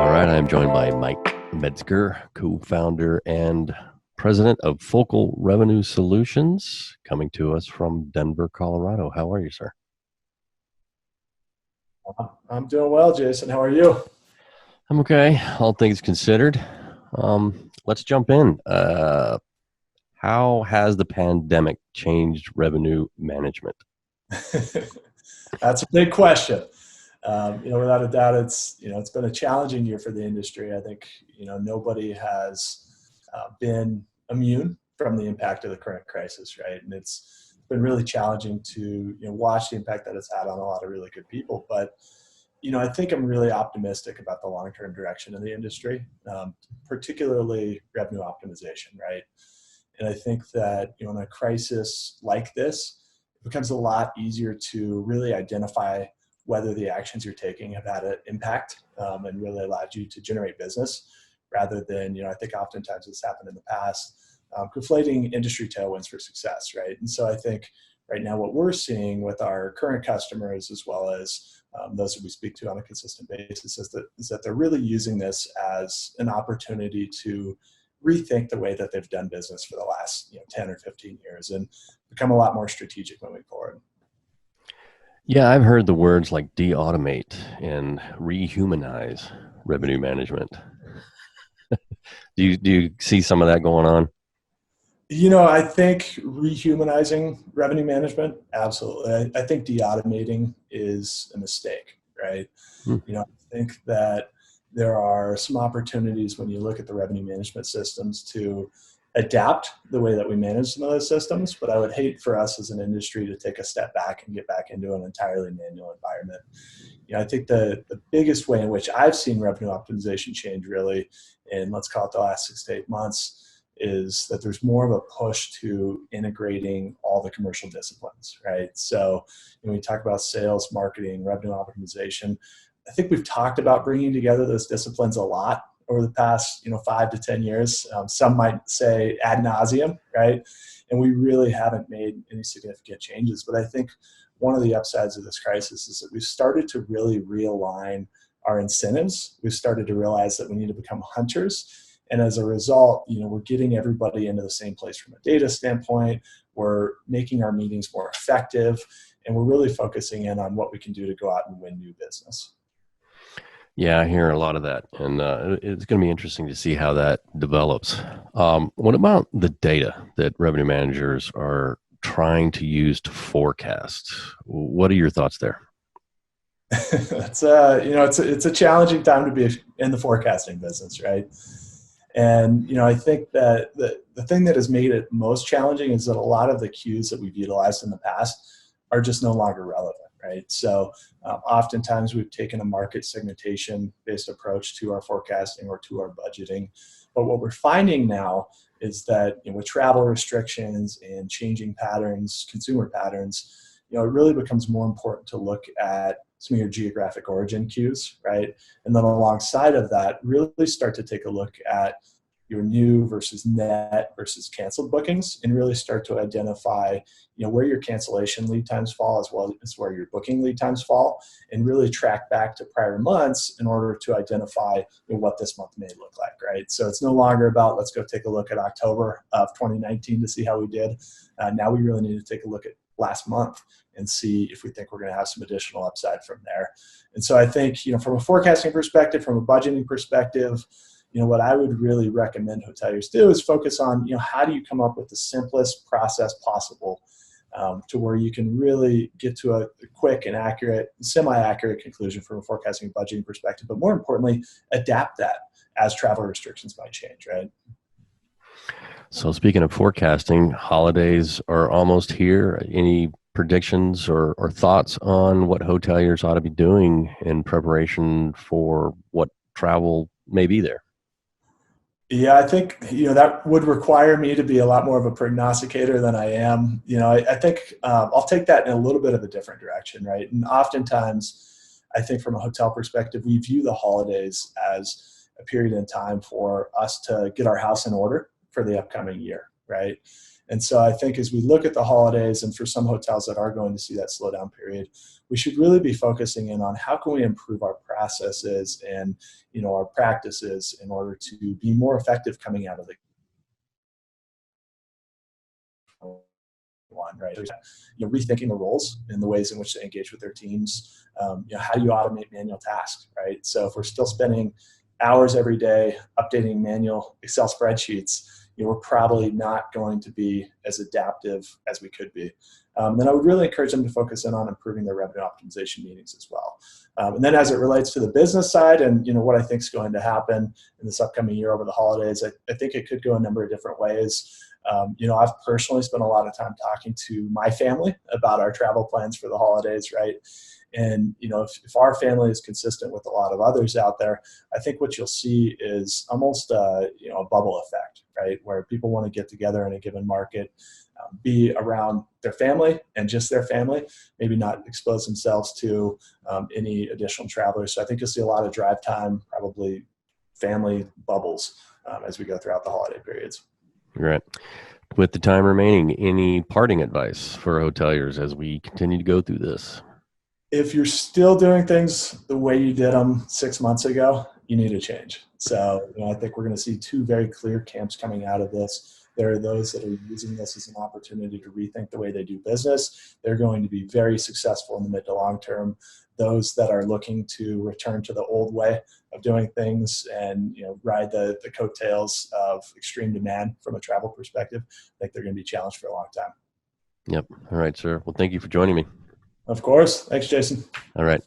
All right, I'm joined by Mike Medsker, co-founder and president of Focal Revenue Solutions, coming to us from Denver, Colorado. How are you, sir? I'm doing well, Jason. How are you? I'm okay, all things considered. Let's jump in. How has the pandemic changed revenue management? That's a big question. Without a doubt, it's been a challenging year for the industry. I think nobody has been immune from the impact of the current crisis, right? And it's been really challenging to watch the impact that it's had on a lot of really good people. But I think I'm really optimistic about the long-term direction of the industry, particularly revenue optimization, right? And I think that in a crisis like this, it becomes a lot easier to really identify whether the actions you're taking have had an impact and really allowed you to generate business, rather than I think oftentimes it's happened in the past, conflating industry tailwinds for success, right? And so I think right now what we're seeing with our current customers, as well as those that we speak to on a consistent basis, is that they're really using this as an opportunity to rethink the way that they've done business for the last 10 or 15 years and become a lot more strategic moving forward. Yeah, I've heard the words like deautomate and rehumanize revenue management. Do you see some of that going on? I think rehumanizing revenue management, absolutely. I think deautomating is a mistake, right? Hmm. I think that there are some opportunities when you look at the revenue management systems to adapt the way that we manage some of those systems, but I would hate for us as an industry to take a step back and get back into an entirely manual environment. I think the biggest way in which I've seen revenue optimization change really in, let's call it, the last 6 to 8 months, is that there's more of a push to integrating all the commercial disciplines, right? So when we talk about sales, marketing, revenue optimization, I think we've talked about bringing together those disciplines a lot over the past 5 to 10 years. Some might say ad nauseum, right? And we really haven't made any significant changes. But I think one of the upsides of this crisis is that we've started to really realign our incentives. We've started to realize that we need to become hunters. And as a result, we're getting everybody into the same place from a data standpoint. We're making our meetings more effective, and we're really focusing in on what we can do to go out and win new business. Yeah, I hear a lot of that, and it's going to be interesting to see how that develops. What about the data that revenue managers are trying to use to forecast? What are your thoughts there? It's it's a challenging time to be in the forecasting business, right? And I think that the thing that has made it most challenging is that a lot of the cues that we've utilized in the past are just no longer relevant, right? So oftentimes we've taken a market segmentation based approach to our forecasting or to our budgeting. But what we're finding now is that with travel restrictions and changing patterns, consumer patterns, it really becomes more important to look at some of your geographic origin cues, right? And then alongside of that, really start to take a look at your new versus net versus canceled bookings, and really start to identify, where your cancellation lead times fall, as well as where your booking lead times fall, and really track back to prior months in order to identify what this month may look like, right? So it's no longer about, let's go take a look at October of 2019 to see how we did. Now we really need to take a look at last month and see if we think we're going to have some additional upside from there. And so I think, from a forecasting perspective, from a budgeting perspective, what I would really recommend hoteliers do is focus on, how do you come up with the simplest process possible to where you can really get to a quick and accurate, semi-accurate conclusion from a forecasting and budgeting perspective, but more importantly, adapt that as travel restrictions might change, right? So speaking of forecasting, holidays are almost here. Any predictions or thoughts on what hoteliers ought to be doing in preparation for what travel may be there? Yeah, I think, that would require me to be a lot more of a prognosticator than I am. I think I'll take that in a little bit of a different direction, right? And oftentimes, I think from a hotel perspective, we view the holidays as a period in time for us to get our house in order for the upcoming year, right? And so I think as we look at the holidays, and for some hotels that are going to see that slowdown period, we should really be focusing in on how can we improve our processes and our practices in order to be more effective coming out of the one, right? Rethinking the roles and the ways in which they engage with their teams. How do you automate manual tasks, right? So if we're still spending hours every day updating manual Excel spreadsheets, we're probably not going to be as adaptive as we could be. Then I would really encourage them to focus in on improving their revenue optimization meetings as well. And then as it relates to the business side and what I think is going to happen in this upcoming year over the holidays, I think it could go a number of different ways. I've personally spent a lot of time talking to my family about our travel plans for the holidays, right? And if our family is consistent with a lot of others out there, I think what you'll see is almost a bubble effect, right? Where people want to get together in a given market, be around their family and just their family, maybe not expose themselves to any additional travelers. So I think you'll see a lot of drive time, probably family bubbles as we go throughout the holiday periods. Right. With the time remaining, any parting advice for hoteliers as we continue to go through this? If you're still doing things the way you did them 6 months ago, you need to change. So I think we're going to see two very clear camps coming out of this. There are those that are using this as an opportunity to rethink the way they do business. They're going to be very successful in the mid to long term. Those that are looking to return to the old way of doing things and ride the coattails of extreme demand from a travel perspective, I think they're going to be challenged for a long time. Yep. All right, sir. Well, thank you for joining me. Of course. Thanks, Jason. All right.